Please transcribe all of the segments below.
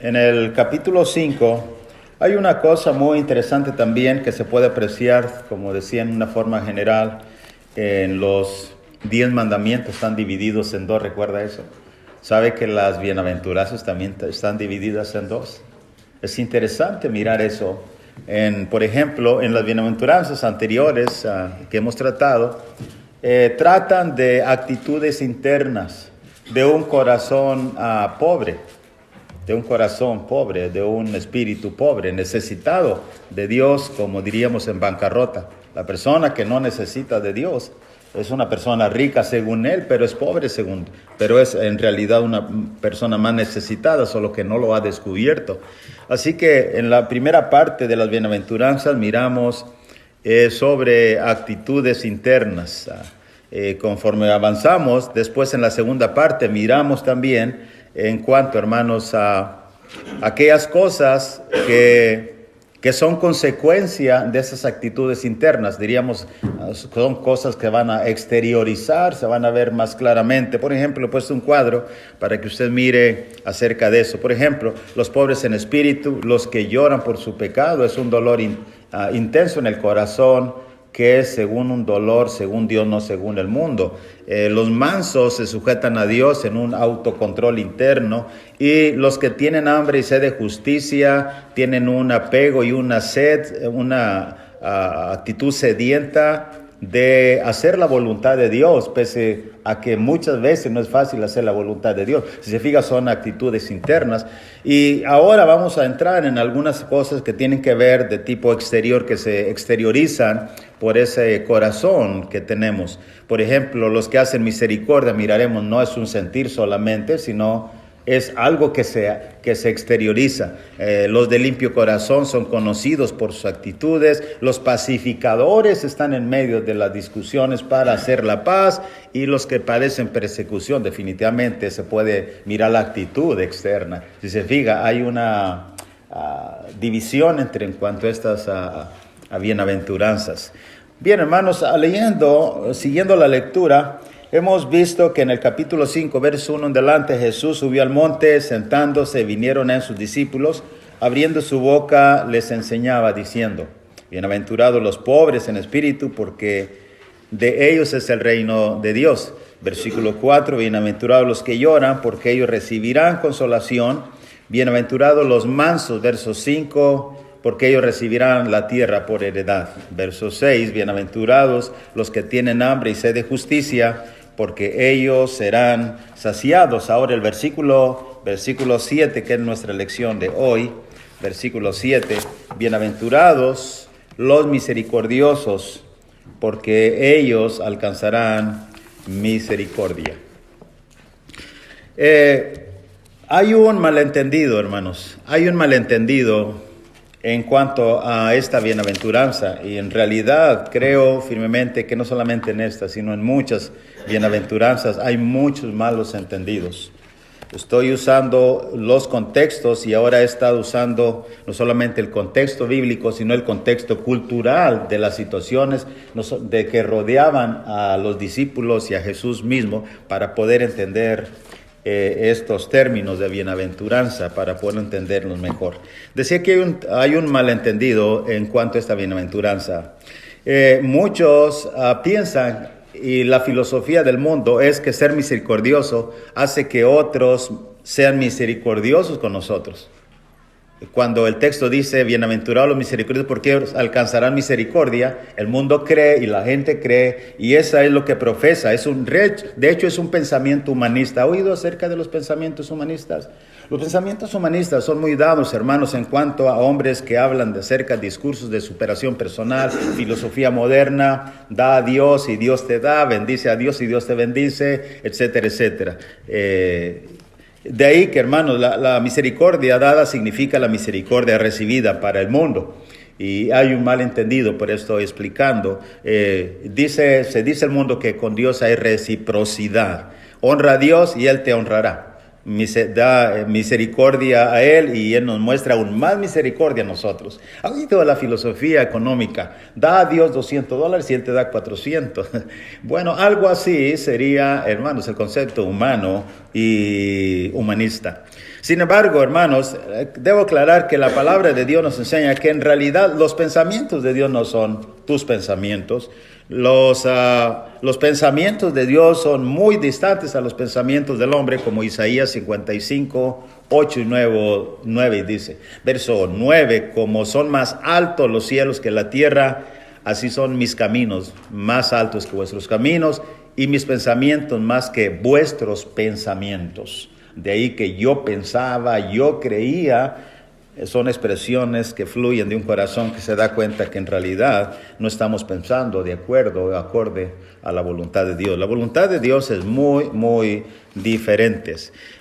en el capítulo 5 hay una cosa muy interesante también que se puede apreciar, como decía, en una forma general. En los 10 mandamientos están divididos en dos, ¿recuerda eso? ¿Sabe que las bienaventuranzas también están divididas en dos? Es interesante mirar eso. Por ejemplo, en las bienaventuranzas anteriores que hemos tratado, tratan de actitudes internas, de un corazón pobre, de un espíritu pobre, necesitado de Dios, como diríamos en bancarrota. La persona que no necesita de Dios es una persona rica según él, pero es pobre pero es en realidad una persona más necesitada, solo que no lo ha descubierto. Así que en la primera parte de las bienaventuranzas miramos sobre actitudes internas. Conforme avanzamos, después en la segunda parte miramos también en cuanto, hermanos, a aquellas cosas que son consecuencia de esas actitudes internas. Diríamos, son cosas que van a exteriorizar, se van a ver más claramente. Por ejemplo, he puesto un cuadro para que usted mire acerca de eso. Por ejemplo, los pobres en espíritu, los que lloran por su pecado, es un dolor intenso en el corazón, que es según un dolor, según Dios, no según el mundo. Los mansos se sujetan a Dios en un autocontrol interno, y los que tienen hambre y sed de justicia tienen un apego y una sed, una actitud sedienta de hacer la voluntad de Dios, pese a que muchas veces no es fácil hacer la voluntad de Dios. Si se fija, son actitudes internas. Y ahora vamos a entrar en algunas cosas que tienen que ver de tipo exterior, que se exteriorizan por ese corazón que tenemos. Por ejemplo, los que hacen misericordia, miraremos, no es un sentir solamente, sino es algo que se exterioriza. Los de limpio corazón son conocidos por sus actitudes. Los pacificadores están en medio de las discusiones para hacer la paz. Y los que padecen persecución, definitivamente se puede mirar la actitud externa. Si se fija, hay una división en cuanto a estas bienaventuranzas. Bien, hermanos, siguiendo la lectura, hemos visto que en el capítulo 5, verso 1 en adelante, Jesús subió al monte, sentándose, vinieron a sus discípulos, abriendo su boca, les enseñaba, diciendo: bienaventurados los pobres en espíritu, porque de ellos es el reino de Dios. Versículo 4, bienaventurados los que lloran, porque ellos recibirán consolación. Bienaventurados los mansos, verso 5, porque ellos recibirán la tierra por heredad. Verso 6, bienaventurados los que tienen hambre y sed de justicia, porque ellos serán saciados. Ahora el versículo 7, que es nuestra lección de hoy, versículo 7, bienaventurados los misericordiosos, porque ellos alcanzarán misericordia. Hay un malentendido, hermanos, en cuanto a esta bienaventuranza, y en realidad creo firmemente que no solamente en esta, sino en muchas bienaventuranzas hay muchos malos entendidos. Estoy usando los contextos, y ahora he estado usando no solamente el contexto bíblico, sino el contexto cultural de las situaciones de que rodeaban a los discípulos y a Jesús mismo, para poder entender estos términos de bienaventuranza, para poder entenderlos mejor. Decía que hay un malentendido en cuanto a esta bienaventuranza. Muchos piensan, y la filosofía del mundo es que ser misericordioso hace que otros sean misericordiosos con nosotros. Cuando el texto dice, bienaventurados los misericordiosos, porque ellos alcanzarán misericordia, el mundo cree y la gente cree, y eso es lo que profesa. De hecho, es un pensamiento humanista. ¿Ha oído acerca de los pensamientos humanistas? Los pensamientos humanistas son muy dados, hermanos, en cuanto a hombres que hablan acerca de discursos de superación personal, filosofía moderna, da a Dios y Dios te da, bendice a Dios y Dios te bendice, etcétera, etcétera. De ahí que, hermanos, la misericordia dada significa la misericordia recibida para el mundo. Y hay un malentendido, por eso estoy explicando. Se dice el mundo que con Dios hay reciprocidad. Honra a Dios y Él te honrará. Da misericordia a Él y Él nos muestra aún más misericordia a nosotros. Ha oído la filosofía económica: da a Dios $200 y Él te da 400. Bueno, algo así sería, hermanos, el concepto humano y humanista. Sin embargo, hermanos, debo aclarar que la palabra de Dios nos enseña que en realidad los pensamientos de Dios no son tus pensamientos. Los pensamientos de Dios son muy distantes a los pensamientos del hombre, como Isaías 55, 8 y 9 dice. Verso 9, como son más altos los cielos que la tierra, así son mis caminos, más altos que vuestros caminos, y mis pensamientos más que vuestros pensamientos. De ahí que yo pensaba, yo creía, son expresiones que fluyen de un corazón que se da cuenta que en realidad no estamos pensando de acuerdo, acorde a la voluntad de Dios. La voluntad de Dios es muy, muy diferente.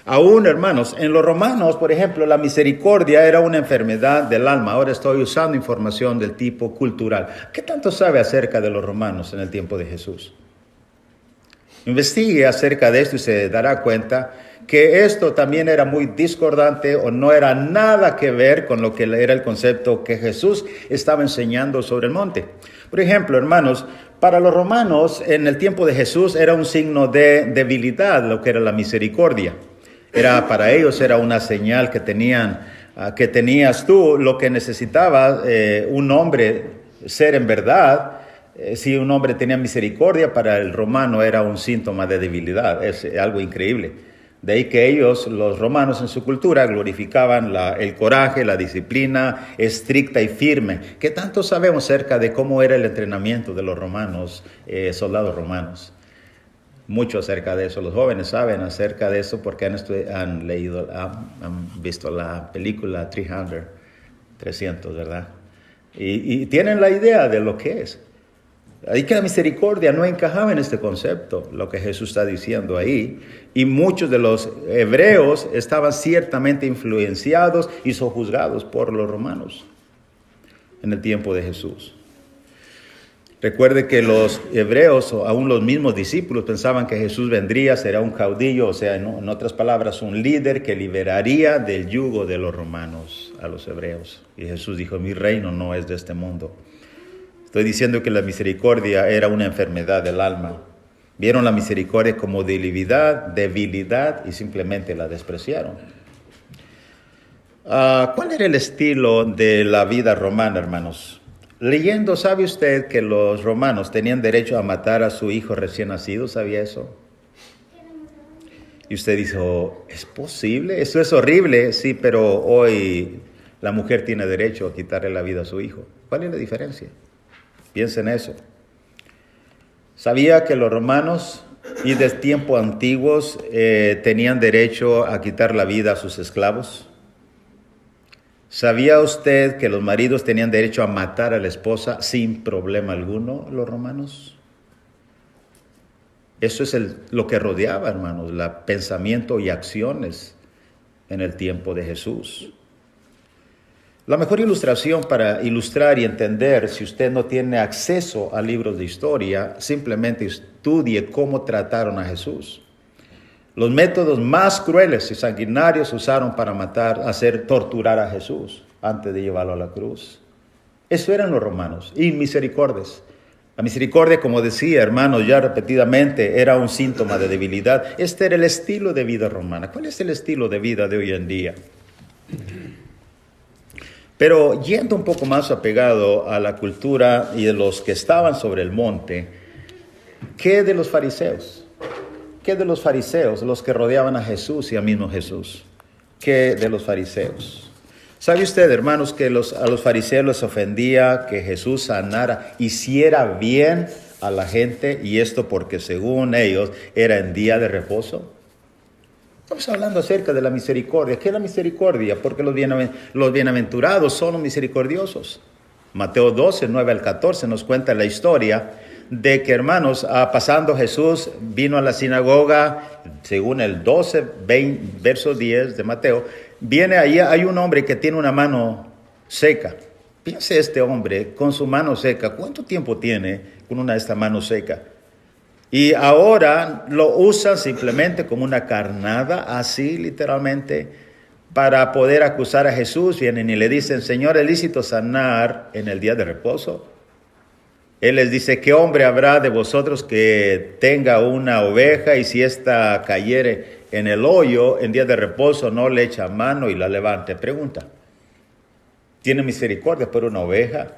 Aún, hermanos, en los romanos, por ejemplo, la misericordia era una enfermedad del alma. Ahora estoy usando información del tipo cultural. ¿Qué tanto sabe acerca de los romanos en el tiempo de Jesús? Investigue acerca de esto y se dará cuenta que esto también era muy discordante o no era nada que ver con lo que era el concepto que Jesús estaba enseñando sobre el monte. Por ejemplo, hermanos, para los romanos en el tiempo de Jesús era un signo de debilidad lo que era la misericordia. Para ellos era una señal que tenías tú lo que necesitaba un hombre ser en verdad. Si un hombre tenía misericordia, para el romano era un síntoma de debilidad. Es algo increíble. De ahí que ellos, los romanos en su cultura, glorificaban el coraje, la disciplina estricta y firme. ¿Qué tanto sabemos acerca de cómo era el entrenamiento de los romanos, soldados romanos? Mucho acerca de eso. Los jóvenes saben acerca de eso porque han visto la película 300, ¿verdad? Y tienen la idea de lo que es. Ahí que la misericordia no encajaba en este concepto, lo que Jesús está diciendo ahí. Y muchos de los hebreos estaban ciertamente influenciados y sojuzgados por los romanos en el tiempo de Jesús. Recuerde que los hebreos, o aún los mismos discípulos, pensaban que Jesús vendría, será un caudillo, o sea, en otras palabras, un líder que liberaría del yugo de los romanos a los hebreos. Y Jesús dijo, mi reino no es de este mundo. Estoy diciendo que la misericordia era una enfermedad del alma. Vieron la misericordia como debilidad y simplemente la despreciaron. ¿Cuál era el estilo de la vida romana, hermanos? Leyendo, ¿sabe usted que los romanos tenían derecho a matar a su hijo recién nacido? ¿Sabía eso? Y usted dijo, ¿es posible? Eso es horrible, sí, pero hoy la mujer tiene derecho a quitarle la vida a su hijo. ¿Cuál es la diferencia? Piensen en eso. ¿Sabía que los romanos y de tiempos antiguos tenían derecho a quitar la vida a sus esclavos? ¿Sabía usted que los maridos tenían derecho a matar a la esposa sin problema alguno, los romanos? Eso es lo que rodeaba, hermanos, el pensamiento y acciones en el tiempo de Jesús. La mejor ilustración para ilustrar y entender, si usted no tiene acceso a libros de historia, simplemente estudie cómo trataron a Jesús. Los métodos más crueles y sanguinarios usaron para torturar a Jesús antes de llevarlo a la cruz. Eso eran los romanos, inmisericordias. La misericordia, como decía, hermanos, ya repetidamente, era un síntoma de debilidad. Este era el estilo de vida romana. ¿Cuál es el estilo de vida de hoy en día? Pero yendo un poco más apegado a la cultura y de los que estaban sobre el monte, ¿qué de los fariseos? ¿Qué de los fariseos, los que rodeaban a Jesús y al mismo Jesús? ¿Qué de los fariseos? ¿Sabe usted, hermanos, que a los fariseos les ofendía que Jesús sanara, hiciera bien a la gente? Y esto porque según ellos era en día de reposo. Estamos hablando acerca de la misericordia. ¿Qué es la misericordia? Porque los bienaventurados son los misericordiosos. Mateo 12, 9 al 14 nos cuenta la historia de que, hermanos, pasando Jesús vino a la sinagoga, según el 12, verso 10 de Mateo, viene ahí, hay un hombre que tiene una mano seca. Piense este hombre con su mano seca, ¿cuánto tiempo tiene con esta mano seca? Y ahora lo usan simplemente como una carnada, así literalmente, para poder acusar a Jesús. Vienen y le dicen, Señor, ¿es lícito sanar en el día de reposo? Él les dice, ¿qué hombre habrá de vosotros que tenga una oveja y si ésta cayere en el hoyo en día de reposo no le echa mano y la levante? Pregunta. ¿Tiene misericordia por una oveja,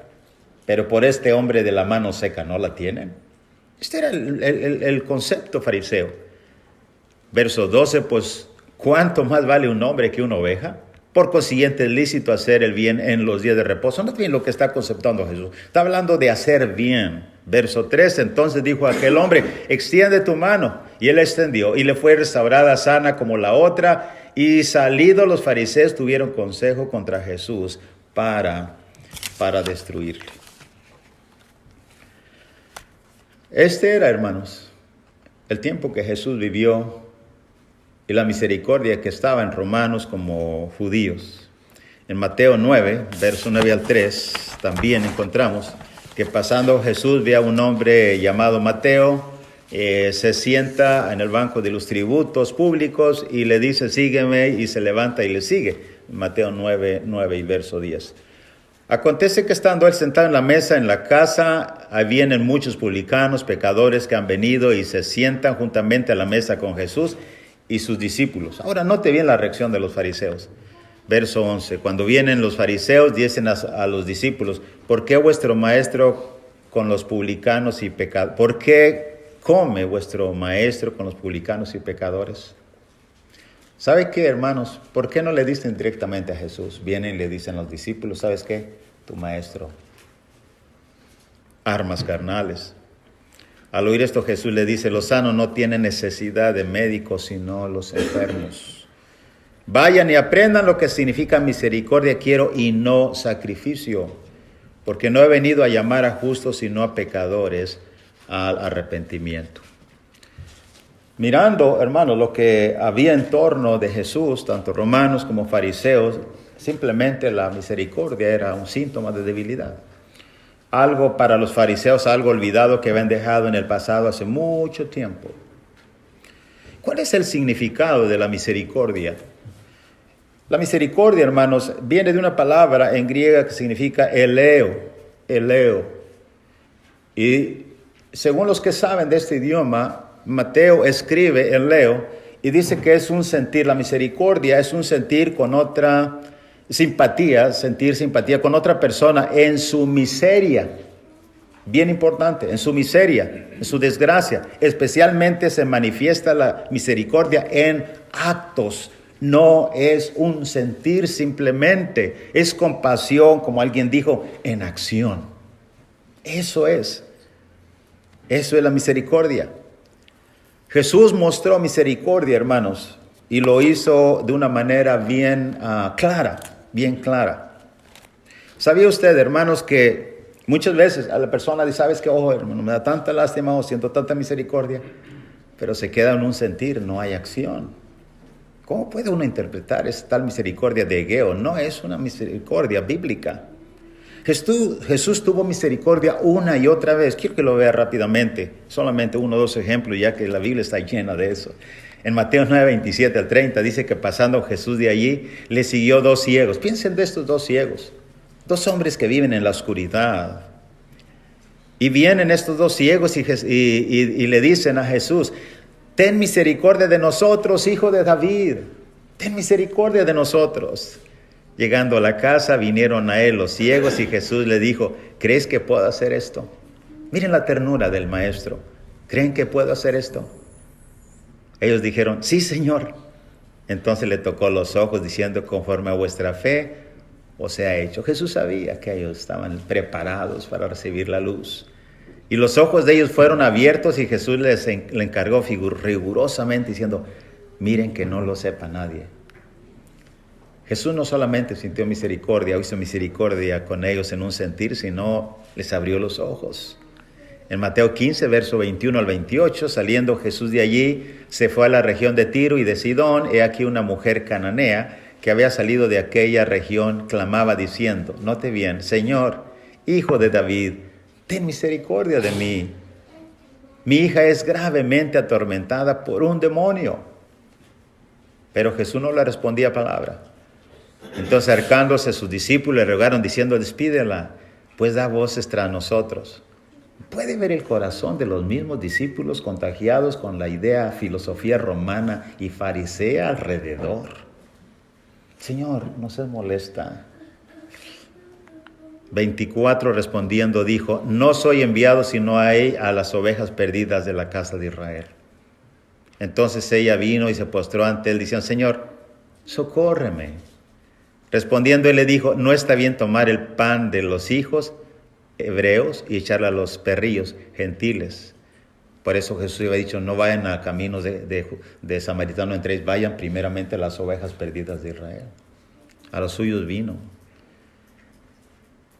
pero por este hombre de la mano seca no la tienen? Este era el concepto fariseo. Verso 12, pues, ¿cuánto más vale un hombre que una oveja? Por consiguiente, es lícito hacer el bien en los días de reposo. No bien lo que está conceptuando Jesús. Está hablando de hacer bien. Verso 3, entonces dijo aquel hombre, extiende tu mano. Y él extendió, y le fue restaurada sana como la otra. Y salidos los fariseos tuvieron consejo contra Jesús para destruirle. Este era, hermanos, el tiempo que Jesús vivió y la misericordia que estaba en romanos como judíos. En Mateo 9, verso 9 al 3, también encontramos que pasando Jesús ve a un hombre llamado Mateo, se sienta en el banco de los tributos públicos y le dice, sígueme, y se levanta y le sigue. Mateo 9 y verso 10. Acontece que estando él sentado en la mesa en la casa, ahí vienen muchos publicanos, pecadores que han venido y se sientan juntamente a la mesa con Jesús y sus discípulos. Ahora note bien la reacción de los fariseos. Verso 11. Cuando vienen los fariseos, dicen a los discípulos, ¿por qué vuestro maestro con los publicanos y pecadores? ¿Por qué come vuestro maestro con los publicanos y pecadores? ¿Sabe qué, hermanos? ¿Por qué no le dicen directamente a Jesús? Vienen y le dicen a los discípulos, ¿sabes qué? Tu maestro, armas carnales. Al oír esto, Jesús le dice, los sanos no tienen necesidad de médicos, sino los enfermos. Vayan y aprendan lo que significa misericordia quiero y no sacrificio, porque no he venido a llamar a justos, sino a pecadores al arrepentimiento. Mirando, hermanos, lo que había en torno de Jesús, tanto romanos como fariseos, simplemente la misericordia era un síntoma de debilidad. Algo para los fariseos, algo olvidado que habían dejado en el pasado hace mucho tiempo. ¿Cuál es el significado de la misericordia? La misericordia, hermanos, viene de una palabra en griega que significa eleo. Y según los que saben de este idioma, Mateo escribe eleo y dice que es un sentir, la misericordia es un sentir con otra simpatía, sentir simpatía con otra persona en su miseria. Bien importante, en su miseria, en su desgracia. Especialmente se manifiesta la misericordia en actos. No es un sentir simplemente, es compasión, como alguien dijo, en acción. Eso es la misericordia. Jesús mostró misericordia, hermanos, y lo hizo de una manera bien clara. ¿Sabía usted, hermanos, que muchas veces a la persona dice, ¿sabes qué? Oh, hermano, me da tanta lástima o siento tanta misericordia, pero se queda en un sentir, no hay acción. ¿Cómo puede uno interpretar esa tal misericordia de Egeo? No es una misericordia bíblica. Jesús tuvo misericordia una y otra vez. Quiero que lo vea rápidamente, solamente 1 o 2 ejemplos, ya que la Biblia está llena de eso. En Mateo 9, 27 al 30 dice que pasando Jesús de allí, le siguió 2 ciegos. Piensen de estos 2 ciegos, 2 hombres que viven en la oscuridad. Y vienen estos 2 ciegos y le dicen a Jesús, ten misericordia de nosotros, hijo de David, ten misericordia de nosotros. Llegando a la casa, vinieron a él los ciegos y Jesús le dijo, ¿crees que puedo hacer esto? Miren la ternura del maestro. ¿Creen que puedo hacer esto? Ellos dijeron, sí, Señor. Entonces le tocó los ojos diciendo, conforme a vuestra fe os sea hecho. Jesús sabía que ellos estaban preparados para recibir la luz. Y los ojos de ellos fueron abiertos y Jesús le encargó rigurosamente diciendo, miren que no lo sepa nadie. Jesús no solamente sintió misericordia, hizo misericordia con ellos en un sentir, sino les abrió los ojos. En Mateo 15, verso 21 al 28, saliendo Jesús de allí, se fue a la región de Tiro y de Sidón. He aquí una mujer cananea que había salido de aquella región, clamaba diciendo, note bien, Señor, Hijo de David, ten misericordia de mí. Mi hija es gravemente atormentada por un demonio. Pero Jesús no le respondía palabra. Entonces, acercándose a sus discípulos, le rogaron diciendo, despídela, pues da voces tras nosotros. Puede ver el corazón de los mismos discípulos contagiados con la idea, filosofía romana y farisea alrededor. Señor, no se molesta. 24 respondiendo dijo, no soy enviado sino a las ovejas perdidas de la casa de Israel. Entonces ella vino y se postró ante él diciendo, Señor, socórreme. Respondiendo él le dijo, no está bien tomar el pan de los hijos hebreos y echarle a los perrillos gentiles. Por eso Jesús había dicho, no vayan a caminos de samaritano entréis, vayan primeramente a las ovejas perdidas de Israel. A los suyos vino.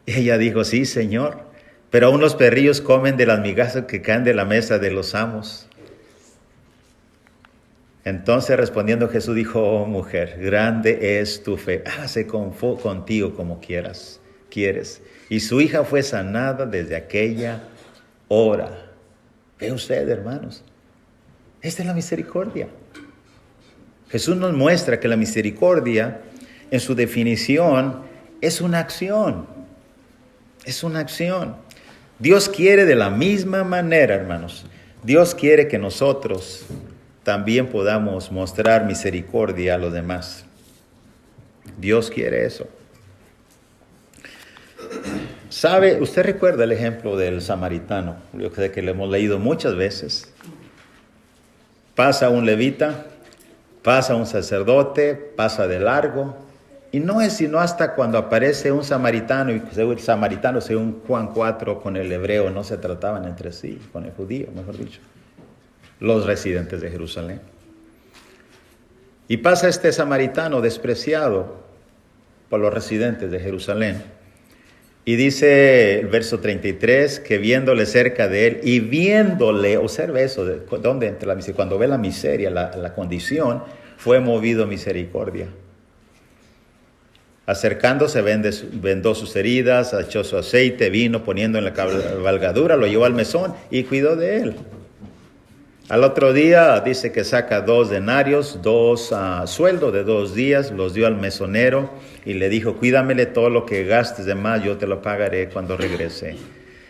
Y ella dijo, sí, Señor, pero aún los perrillos comen de las migajas que caen de la mesa de los amos. Entonces respondiendo Jesús dijo, oh mujer, grande es tu fe, hágase contigo como quieres. Y su hija fue sanada desde aquella hora. Ve usted, hermanos, esta es la misericordia. Jesús nos muestra que la misericordia, en su definición, es una acción. Es una acción. Dios quiere de la misma manera, hermanos. Dios quiere que nosotros también podamos mostrar misericordia a los demás. Dios quiere eso. ¿Sabe? Usted recuerda el ejemplo del samaritano. Yo sé que lo hemos leído muchas veces. Pasa un levita, pasa un sacerdote, pasa de largo. Y no es sino hasta cuando aparece un samaritano, y el samaritano, según Juan 4, con el hebreo no se trataban entre sí, con el judío, mejor dicho, los residentes de Jerusalén. Y pasa este samaritano despreciado por los residentes de Jerusalén. Y dice el verso 33, que viéndole cerca de él y viéndole, observe eso, ¿dónde entra la misericordia? Cuando ve la miseria, la condición, fue movido a misericordia. Acercándose, vendó sus heridas, echó su aceite, vino poniendo en la cabalgadura, lo llevó al mesón y cuidó de él. Al otro día dice que saca 2 denarios, sueldo de 2 días, los dio al mesonero y le dijo, cuídamele todo lo que gastes de más, yo te lo pagaré cuando regrese.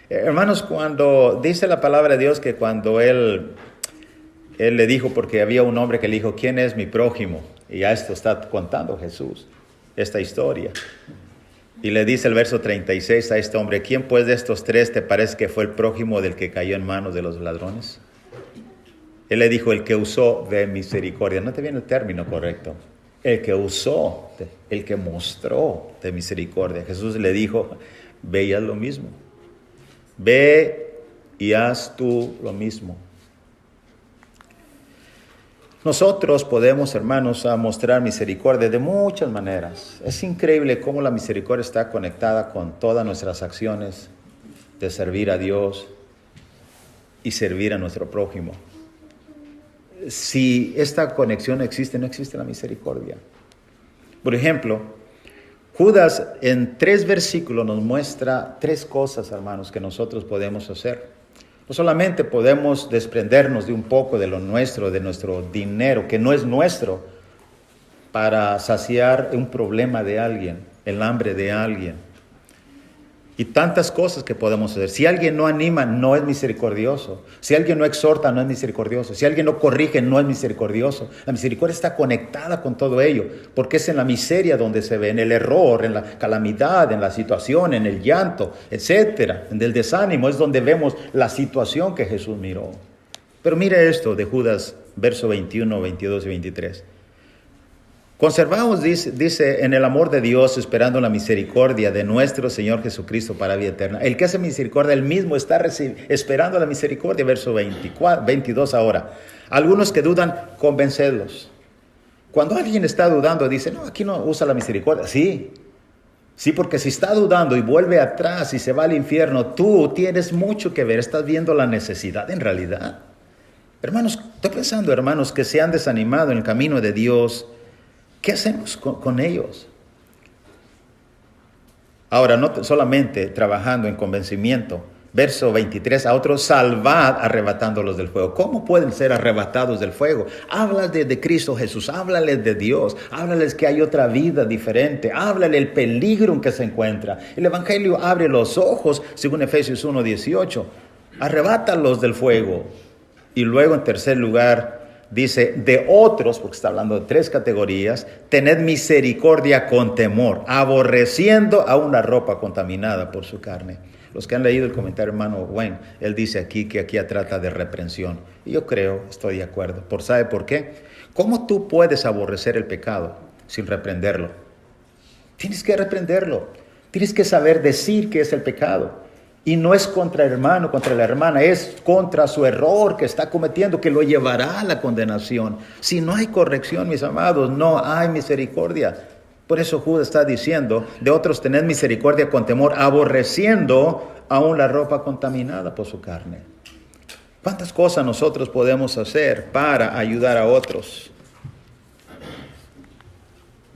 Hermanos, cuando dice la palabra de Dios que cuando él le dijo, porque había un hombre que le dijo, ¿quién es mi prójimo? Y a esto está contando Jesús, esta historia. Y le dice el verso 36 a este hombre, ¿quién pues de estos 3 te parece que fue el prójimo del que cayó en manos de los ladrones? Él le dijo, el que usó de misericordia. No te viene el término correcto. El que usó, el que mostró de misericordia. Jesús le dijo, ve y haz lo mismo. Ve y haz tú lo mismo. Nosotros podemos, hermanos, mostrar misericordia de muchas maneras. Es increíble cómo la misericordia está conectada con todas nuestras acciones de servir a Dios y servir a nuestro prójimo. Si esta conexión existe, no existe la misericordia. Por ejemplo, Judas en 3 versículos nos muestra 3 cosas, hermanos, que nosotros podemos hacer. No solamente podemos desprendernos de un poco de lo nuestro, de nuestro dinero, que no es nuestro, para saciar un problema de alguien, el hambre de alguien. Y tantas cosas que podemos hacer. Si alguien no anima, no es misericordioso. Si alguien no exhorta, no es misericordioso. Si alguien no corrige, no es misericordioso. La misericordia está conectada con todo ello, porque es en la miseria donde se ve, en el error, en la calamidad, en la situación, en el llanto, etcétera, en el desánimo, es donde vemos la situación que Jesús miró. Pero mire esto de Judas, verso 21, 22 y 23. Conservamos, dice, en el amor de Dios, esperando la misericordia de nuestro Señor Jesucristo para vida eterna. El que hace misericordia, él mismo está esperando la misericordia. Verso 22 ahora. Algunos que dudan, convencerlos. Cuando alguien está dudando, dice, no, aquí no usa la misericordia. Sí, porque si está dudando y vuelve atrás y se va al infierno, tú tienes mucho que ver. Estás viendo la necesidad en realidad. Hermanos, estoy pensando, hermanos, que se han desanimado en el camino de Dios. ¿Qué hacemos con ellos? Ahora, no solamente trabajando en convencimiento. Verso 23, a otros salvad arrebatándolos del fuego. ¿Cómo pueden ser arrebatados del fuego? Háblales de Cristo Jesús, háblales de Dios, háblales que hay otra vida diferente, háblales el peligro en que se encuentra. El Evangelio abre los ojos, según Efesios 1:18. arrebátalos del fuego. Y luego en tercer lugar dice, de otros, porque está hablando de 3 categorías, tened misericordia con temor, aborreciendo a una ropa contaminada por su carne. Los que han leído el comentario, hermano Wayne, él dice aquí que aquí trata de reprensión. Y yo creo, estoy de acuerdo. ¿Sabe por qué? ¿Cómo tú puedes aborrecer el pecado sin reprenderlo? Tienes que reprenderlo. Tienes que saber decir qué es el pecado. Y no es contra el hermano, contra la hermana, es contra su error que está cometiendo, que lo llevará a la condenación. Si no hay corrección, mis amados, no hay misericordia. Por eso Judas está diciendo, de otros tened misericordia con temor, aborreciendo aún la ropa contaminada por su carne. ¿Cuántas cosas nosotros podemos hacer para ayudar a otros?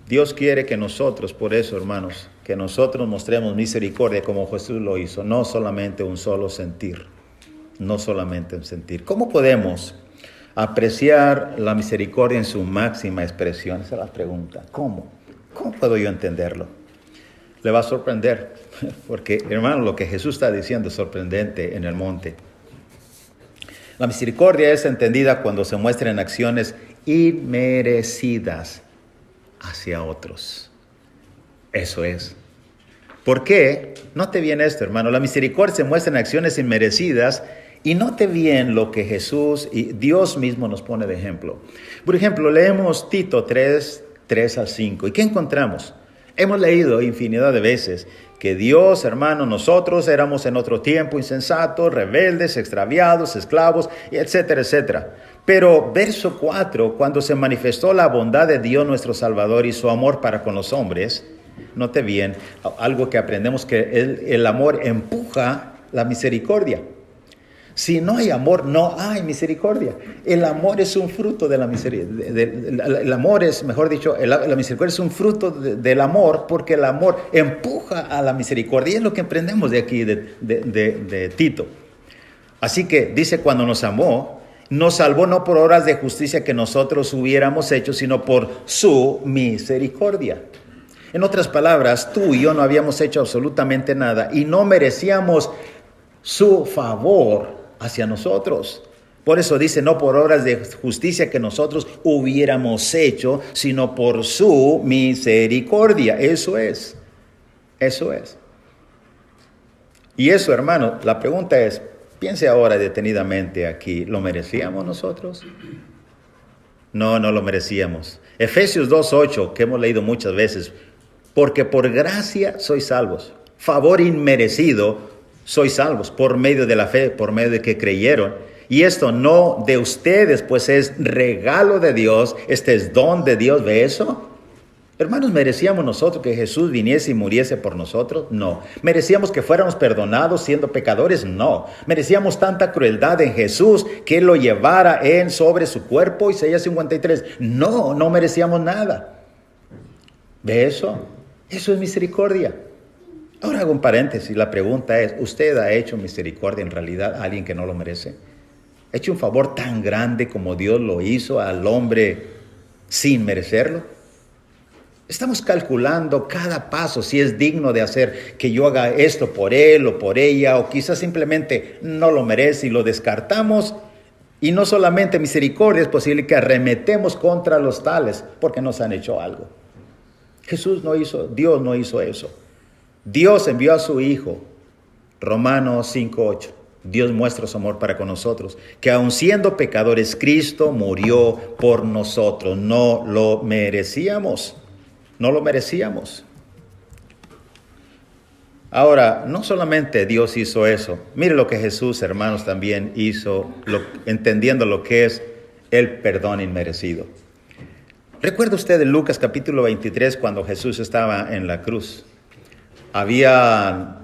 Dios quiere que nosotros, por eso, hermanos, que nosotros mostremos misericordia como Jesús lo hizo, no solamente un solo sentir, no solamente un sentir. ¿Cómo podemos apreciar la misericordia en su máxima expresión? Esa es la pregunta. ¿Cómo? ¿Cómo puedo yo entenderlo? Le va a sorprender, porque, hermano, lo que Jesús está diciendo es sorprendente en el monte. La misericordia es entendida cuando se muestra en acciones inmerecidas hacia otros. Eso es. ¿Por qué? Note bien esto, hermano. La misericordia se muestra en acciones inmerecidas y note bien lo que Jesús y Dios mismo nos pone de ejemplo. Por ejemplo, leemos Tito 3:3-5. ¿Y qué encontramos? Hemos leído infinidad de veces que Dios, hermano, nosotros éramos en otro tiempo insensatos, rebeldes, extraviados, esclavos, etcétera, etcétera. Pero verso 4, cuando se manifestó la bondad de Dios nuestro Salvador y su amor para con los hombres, note bien, algo que aprendemos, que el amor empuja la misericordia. Si no hay amor, no hay misericordia. El amor es un fruto de la misericordia. El amor es, mejor dicho, la misericordia es un fruto del amor, porque el amor empuja a la misericordia. Y es lo que aprendemos de aquí, de Tito. Así que dice, cuando nos amó, nos salvó no por obras de justicia que nosotros hubiéramos hecho, sino por su misericordia. En otras palabras, tú y yo no habíamos hecho absolutamente nada y no merecíamos su favor hacia nosotros. Por eso dice, no por obras de justicia que nosotros hubiéramos hecho, sino por su misericordia. Eso es. Eso es. Y eso, hermano, la pregunta es, piense ahora detenidamente aquí, ¿lo merecíamos nosotros? No, no lo merecíamos. Efesios 2:8, que hemos leído muchas veces, porque por gracia sois salvos, favor inmerecido, sois salvos por medio de la fe, por medio de que creyeron. Y esto no de ustedes, pues es regalo de Dios, este es don de Dios. ¿Ve eso? Hermanos, ¿merecíamos nosotros que Jesús viniese y muriese por nosotros? No. ¿Merecíamos que fuéramos perdonados siendo pecadores? No. ¿Merecíamos tanta crueldad en Jesús que Él lo llevara sobre su cuerpo? Isaías 53. No, no merecíamos nada. ¿Ve eso? Eso es misericordia. Ahora hago un paréntesis. La pregunta es, ¿usted ha hecho misericordia en realidad a alguien que no lo merece? ¿Ha hecho un favor tan grande como Dios lo hizo al hombre sin merecerlo? Estamos calculando cada paso, si es digno de hacer que yo haga esto por él o por ella, o quizás simplemente no lo merece y lo descartamos. Y no solamente misericordia, es posible que arremetemos contra los tales porque nos han hecho algo. Dios no hizo eso. Dios envió a su Hijo, Romanos 5:8. Dios muestra su amor para con nosotros, que aun siendo pecadores, Cristo murió por nosotros. No lo merecíamos. No lo merecíamos. Ahora, no solamente Dios hizo eso. Mire lo que Jesús, hermanos, también hizo, entendiendo lo que es el perdón inmerecido. ¿Recuerda usted en Lucas capítulo 23 cuando Jesús estaba en la cruz? Habían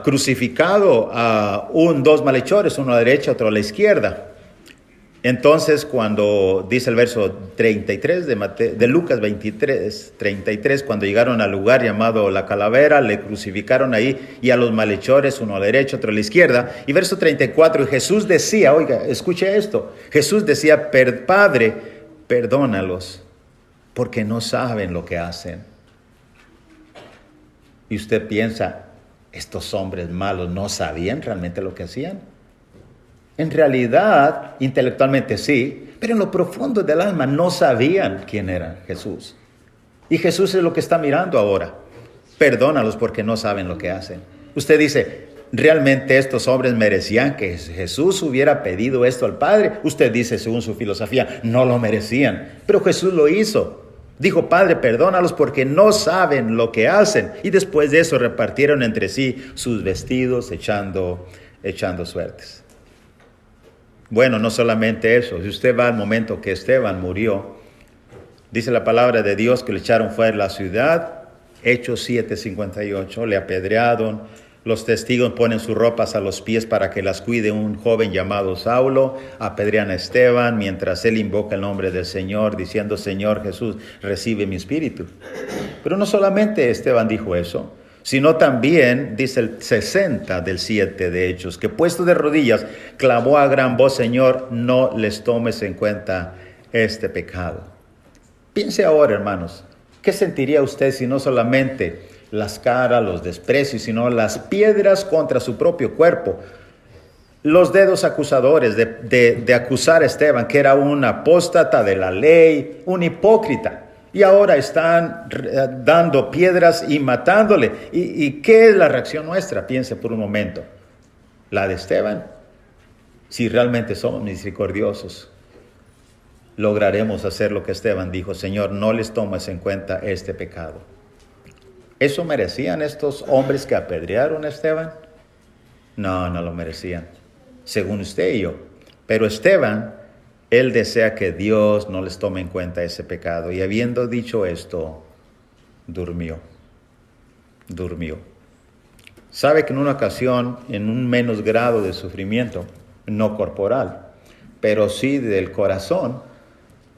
crucificado a dos malhechores, uno a la derecha, otro a la izquierda. Entonces, cuando dice el verso 33 de Lucas 23, 33, cuando llegaron al lugar llamado La Calavera, le crucificaron ahí, y a los malhechores, uno a la derecha, otro a la izquierda. Y verso 34, y Jesús decía, oiga, escuche esto, Jesús decía, Padre, perdónalos, porque no saben lo que hacen. Y usted piensa, estos hombres malos no sabían realmente lo que hacían. En realidad, intelectualmente sí, pero en lo profundo del alma no sabían quién era Jesús. Y Jesús es lo que está mirando ahora. Perdónalos porque no saben lo que hacen. Usted dice, ¿realmente estos hombres merecían que Jesús hubiera pedido esto al Padre? Usted dice, según su filosofía, no lo merecían. Pero Jesús lo hizo. Dijo, Padre, perdónalos porque no saben lo que hacen. Y después de eso repartieron entre sí sus vestidos echando suertes. Bueno, no solamente eso. Si usted va al momento que Esteban murió, dice la palabra de Dios que le echaron fuera de la ciudad. Hechos 7:58, le apedrearon. Los testigos ponen sus ropas a los pies para que las cuide un joven llamado Saulo. Apedrean a Esteban mientras él invoca el nombre del Señor, diciendo, Señor Jesús, recibe mi espíritu. Pero no solamente Esteban dijo eso, sino también, dice el 60 del 7 de Hechos, que puesto de rodillas, clamó a gran voz, Señor, no les tomes en cuenta este pecado. Piense ahora, hermanos, ¿qué sentiría usted si no solamente las caras, los desprecios, sino las piedras contra su propio cuerpo? Los dedos acusadores de acusar a Esteban, que era un apóstata de la ley, un hipócrita. Y ahora están dando piedras y matándole. ¿Y qué es la reacción nuestra? Piense por un momento. La de Esteban. Si realmente somos misericordiosos, lograremos hacer lo que Esteban dijo. Señor, no les tomes en cuenta este pecado. ¿Eso merecían estos hombres que apedrearon a Esteban? No, no lo merecían, según usted y yo. Pero Esteban, él desea que Dios no les tome en cuenta ese pecado. Y habiendo dicho esto, durmió. Sabe que en una ocasión, en un menos grado de sufrimiento, no corporal, pero sí del corazón,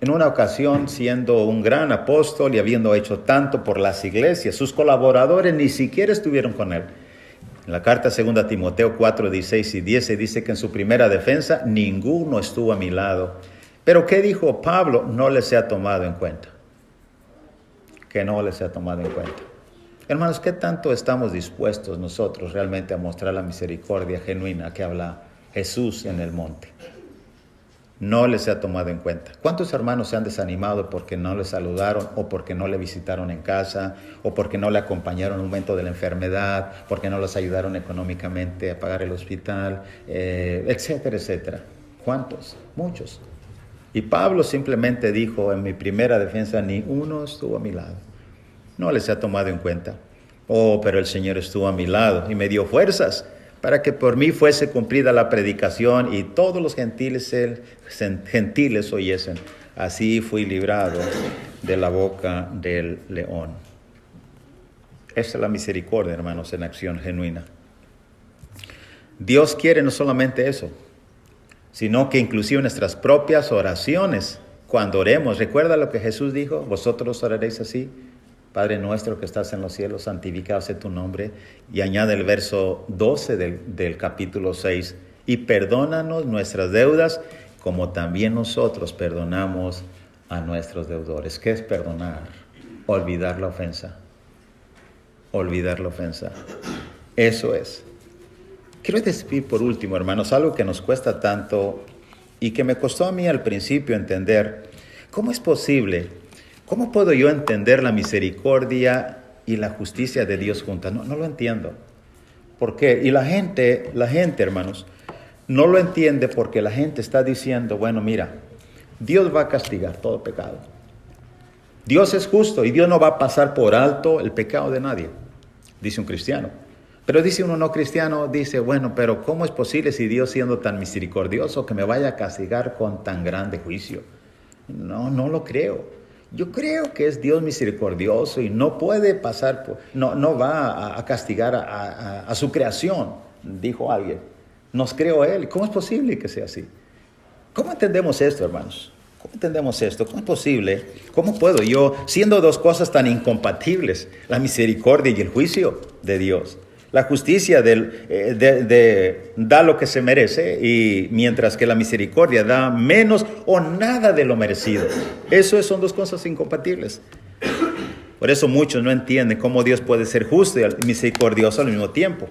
en una ocasión, siendo un gran apóstol y habiendo hecho tanto por las iglesias, sus colaboradores ni siquiera estuvieron con él. En la carta 2 Timoteo 4, 16 y 10 se dice que en su primera defensa ninguno estuvo a mi lado. Pero ¿qué dijo Pablo? No les sea tomado en cuenta. Que no les sea tomado en cuenta. Hermanos, ¿qué tanto estamos dispuestos nosotros realmente a mostrar la misericordia genuina que habla Jesús en el monte? No les ha tomado en cuenta. ¿Cuántos hermanos se han desanimado porque no le saludaron o porque no le visitaron en casa o porque no le acompañaron en un momento de la enfermedad, porque no les ayudaron económicamente a pagar el hospital, etcétera, etcétera? ¿Cuántos? Muchos. Y Pablo simplemente dijo, en mi primera defensa, ni uno estuvo a mi lado. No les ha tomado en cuenta. Oh, pero el Señor estuvo a mi lado y me dio fuerzas para que por mí fuese cumplida la predicación y todos los gentiles oyesen. Así fui librado de la boca del león. Esa es la misericordia, hermanos, en acción genuina. Dios quiere no solamente eso, sino que inclusive nuestras propias oraciones, cuando oremos, recuerda lo que Jesús dijo, vosotros oraréis así. Padre nuestro que estás en los cielos, santificado sea tu nombre. Y añade el verso 12 del capítulo 6. Y perdónanos nuestras deudas, como también nosotros perdonamos a nuestros deudores. ¿Qué es perdonar? Olvidar la ofensa. Olvidar la ofensa. Eso es. Quiero decir por último, hermanos, algo que nos cuesta tanto y que me costó a mí al principio entender. ¿Cómo es posible? ¿Cómo puedo yo entender la misericordia y la justicia de Dios juntas? No lo entiendo. ¿Por qué? Y la gente, hermanos, no lo entiende porque la gente está diciendo, bueno, mira, Dios va a castigar todo pecado. Dios es justo y Dios no va a pasar por alto el pecado de nadie, dice un cristiano. Pero dice uno no cristiano, dice, bueno, pero ¿cómo es posible si Dios siendo tan misericordioso que me vaya a castigar con tan grande juicio? No lo creo. Yo creo que es Dios misericordioso y no puede pasar, no va a castigar a su creación, dijo alguien. Nos creó Él. ¿Cómo es posible que sea así? ¿Cómo entendemos esto, hermanos? ¿Cómo entendemos esto? ¿Cómo es posible? ¿Cómo puedo yo, siendo dos cosas tan incompatibles, la misericordia y el juicio de Dios? La justicia da lo que se merece, y mientras que la misericordia da menos o nada de lo merecido. Eso son dos cosas incompatibles. Por eso muchos no entienden cómo Dios puede ser justo y misericordioso al mismo tiempo.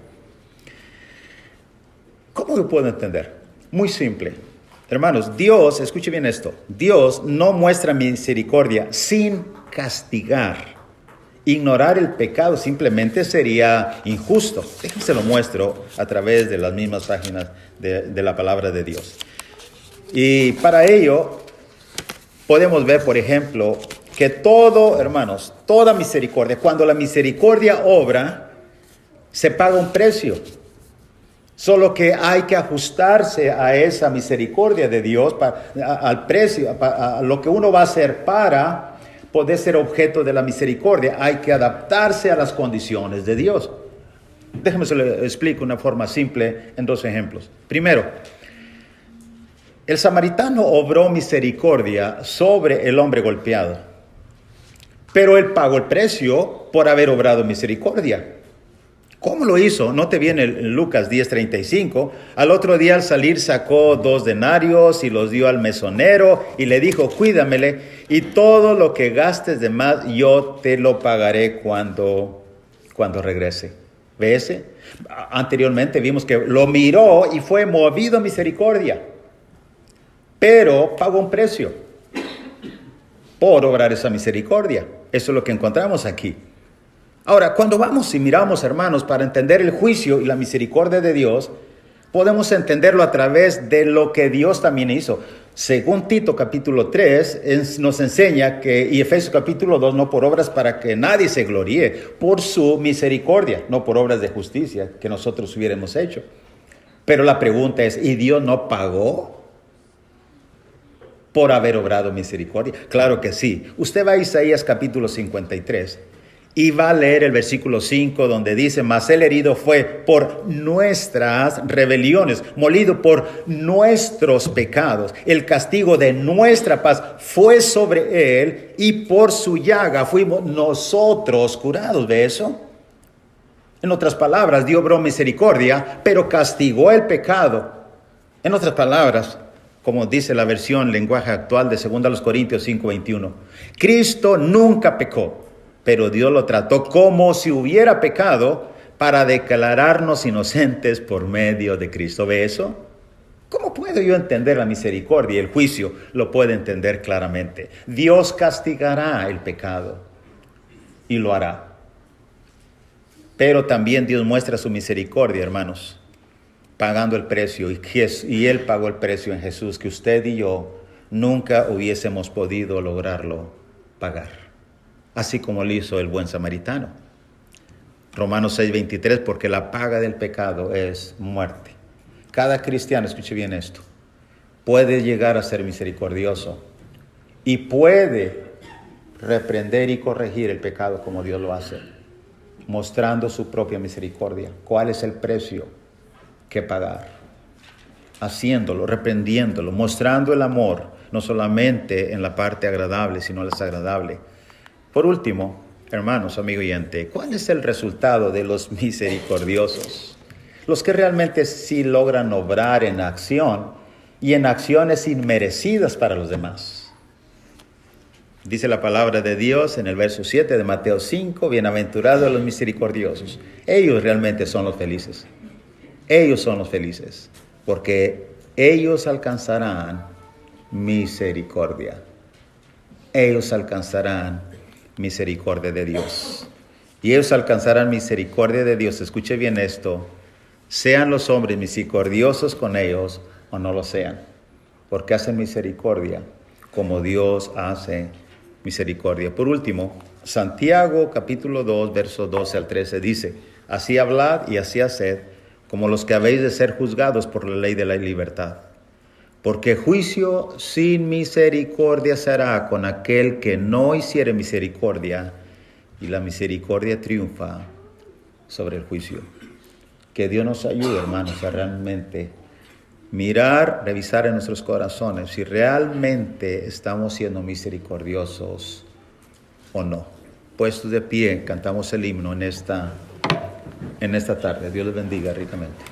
¿Cómo lo puedo entender? Muy simple. Hermanos, Dios, escuche bien esto, Dios no muestra misericordia sin castigar. Ignorar el pecado simplemente sería injusto. Déjense lo muestro a través de las mismas páginas de la palabra de Dios. Y para ello podemos ver, por ejemplo, que hermanos, toda misericordia, cuando la misericordia obra, se paga un precio. Solo que hay que ajustarse a esa misericordia de Dios, al precio, a lo que uno va a hacer para poder ser objeto de la misericordia. Hay que adaptarse a las condiciones de Dios. Déjeme se lo explico de una forma simple en 2 ejemplos. Primero, el samaritano obró misericordia sobre el hombre golpeado, pero él pagó el precio por haber obrado misericordia. ¿Cómo lo hizo? Note bien en Lucas 10:35. Al otro día al salir sacó 2 denarios y los dio al mesonero y le dijo, cuídamele y todo lo que gastes de más yo te lo pagaré cuando regrese. ¿Ves? Anteriormente vimos que lo miró y fue movido a misericordia, pero pagó un precio por obrar esa misericordia. Eso es lo que encontramos aquí. Ahora, cuando vamos y miramos, hermanos, para entender el juicio y la misericordia de Dios, podemos entenderlo a través de lo que Dios también hizo. Según Tito capítulo 3, nos enseña y Efesios capítulo 2, no por obras para que nadie se gloríe, por su misericordia, no por obras de justicia que nosotros hubiéramos hecho. Pero la pregunta es, ¿y Dios no pagó por haber obrado misericordia? Claro que sí. Usted va a Isaías capítulo 53. Y va a leer el versículo 5 donde dice, mas el herido fue por nuestras rebeliones, molido por nuestros pecados. El castigo de nuestra paz fue sobre él y por su llaga fuimos nosotros curados. ¿De eso? En otras palabras, Dios obró misericordia, pero castigó el pecado. En otras palabras, como dice la versión lenguaje actual de 2 Corintios 5:21, Cristo nunca pecó, pero Dios lo trató como si hubiera pecado para declararnos inocentes por medio de Cristo. ¿Ve eso? ¿Cómo puedo yo entender la misericordia y el juicio? Lo puedo entender claramente. Dios castigará el pecado y lo hará. Pero también Dios muestra su misericordia, hermanos, pagando el precio. Y Él pagó el precio en Jesús que usted y yo nunca hubiésemos podido lograrlo pagar. Así como lo hizo el buen samaritano. Romanos 6:23, porque la paga del pecado es muerte. Cada cristiano, escuche bien esto, puede llegar a ser misericordioso y puede reprender y corregir el pecado como Dios lo hace, mostrando su propia misericordia. ¿Cuál es el precio que pagar? Haciéndolo, reprendiéndolo, mostrando el amor, no solamente en la parte agradable, sino en la desagradable. Por último, hermanos, amigo oyente, ¿cuál es el resultado de los misericordiosos? Los que realmente sí logran obrar en acción y en acciones inmerecidas para los demás. Dice la palabra de Dios en el verso 7 de Mateo 5, bienaventurados los misericordiosos. Ellos realmente son los felices. Ellos son los felices, porque ellos alcanzarán misericordia. Ellos alcanzarán misericordia de Dios. Y ellos alcanzarán misericordia de Dios. Escuche bien esto. Sean los hombres misericordiosos con ellos o no lo sean. Porque hacen misericordia como Dios hace misericordia. Por último, Santiago capítulo 2, versos 12 al 13 dice, así hablad y así haced como los que habéis de ser juzgados por la ley de la libertad. Porque juicio sin misericordia será con aquel que no hiciere misericordia, y la misericordia triunfa sobre el juicio. Que Dios nos ayude, hermanos, a realmente mirar, revisar en nuestros corazones si realmente estamos siendo misericordiosos o no. Puestos de pie, cantamos el himno en esta tarde. Dios les bendiga ricamente.